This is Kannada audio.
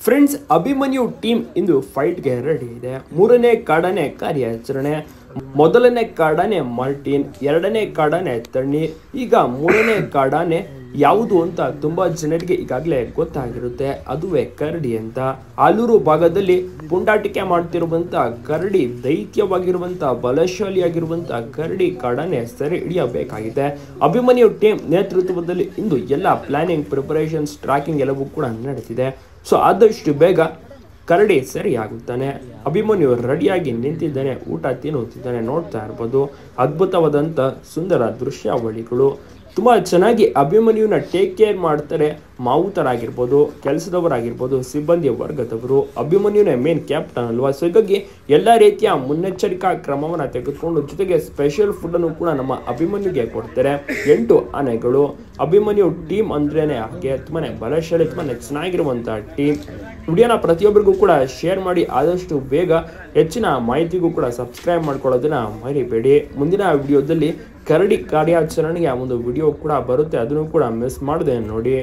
ಫ್ರೆಂಡ್ಸ್, ಅಭಿಮನ್ಯು ಟೀಮ್ ಇಂದು ಫೈಟ್ಗೆ ರೆಡಿ ಇದೆ. ಮೂರನೇ ಕಾಡಾನೆ ಕಾರ್ಯಾಚರಣೆ. ಮೊದಲನೇ ಕಾಡಾನೆ ಮಾರ್ಟಿನ್, ಎರಡನೇ ಕಾಡಾನೆ ತಣ್ಣೀರ್, ಈಗ ಮೂರನೇ ಕಾಡಾನೆ ಯಾವುದು ಅಂತ ತುಂಬಾ ಜನರಿಗೆ ಈಗಾಗಲೇ ಗೊತ್ತಾಗಿರುತ್ತೆ. ಅದುವೇ ಕರಡಿ ಅಂತ. ಆಲೂರು ಭಾಗದಲ್ಲಿ ಪುಂಡಾಟಿಕೆ ಮಾಡ್ತಿರುವಂತ ಕರಡಿ, ದೈತ್ಯವಾಗಿರುವಂತ ಬಲಶಾಲಿಯಾಗಿರುವಂತ ಕರಡಿ ಕಾಡಾನೆ ಸೆರೆ ಹಿಡಿಯಬೇಕಾಗಿದೆ. ಅಭಿಮನ್ಯು ಟೀಮ್ ನೇತೃತ್ವದಲ್ಲಿ ಇಂದು ಎಲ್ಲ ಪ್ಲಾನಿಂಗ್, ಪ್ರಿಪರೇಷನ್ಸ್, ಟ್ರ್ಯಾಕಿಂಗ್ ಎಲ್ಲವೂ ಕೂಡ ನಡೆದಿದೆ. ಸೊ ಆದಷ್ಟು ಬೇಗ ಕರಡಿ ಸರಿಯಾಗುತ್ತಾನೆ. ಅಭಿಮನ್ಯು ರೆಡಿಯಾಗಿ ನಿಂತಿದ್ದಾನೆ, ಊಟ ತಿನ್ನುತ್ತಿದ್ದಾನೆ. ನೋಡ್ತಾ ಇರ್ಬೋದು ಅದ್ಭುತವಾದಂಥ ಸುಂದರ ದೃಶ್ಯಾವಳಿಗಳು. ತುಂಬ ಚೆನ್ನಾಗಿ ಅಭಿಮನ್ಯುನ ಟೇಕ್ ಕೇರ್ ಮಾಡ್ತಾರೆ. ಮಾವುತರಾಗಿರ್ಬೋದು, ಕೆಲಸದವರಾಗಿರ್ಬೋದು, ಸಿಬ್ಬಂದಿ ವರ್ಗದವರು. ಅಭಿಮನ್ಯುನೇ ಮೇನ್ ಕ್ಯಾಪ್ಟನ್ ಅಲ್ವಾ. ಸೊ ಹೀಗಾಗಿ ಎಲ್ಲ ರೀತಿಯ ಮುನ್ನೆಚ್ಚರಿಕಾ ಕ್ರಮವನ್ನು ತೆಗೆದುಕೊಂಡು, ಜೊತೆಗೆ ಸ್ಪೆಷಲ್ ಫುಡ್ಡನ್ನು ಕೂಡ ನಮ್ಮ ಅಭಿಮನ್ಯುಗೆ ಕೊಡ್ತಾರೆ. 8 ಆನೆಗಳು. ಅಭಿಮನ್ಯು ಟೀಮ್ ಅಂದ್ರೇನೆ ಹಾಗೆ ತುಂಬಾ ಬಲಶಾಲಿ, ತುಂಬಾ ಚೆನ್ನಾಗಿರುವಂಥ ಟೀಮ್. ವಿಡಿಯೋನ ಪ್ರತಿಯೊಬ್ಬರಿಗೂ ಕೂಡ ಶೇರ್ ಮಾಡಿ. ಆದಷ್ಟು ಬೇಗ ಹೆಚ್ಚಿನ ಮಾಹಿತಿಗೂ ಕೂಡ ಸಬ್ಸ್ಕ್ರೈಬ್ ಮಾಡ್ಕೊಳ್ಳೋದನ್ನ ಮರಿಬೇಡಿ. ಮುಂದಿನ ವಿಡಿಯೋದಲ್ಲಿ ಕರಡಿ ಕಾರ್ಯಾಚರಣೆಯ ಒಂದು ವಿಡಿಯೋ ಕೂಡ ಬರುತ್ತೆ, ಅದನ್ನು ಕೂಡ ಮಿಸ್ ಮಾಡದೆ ನೋಡಿ.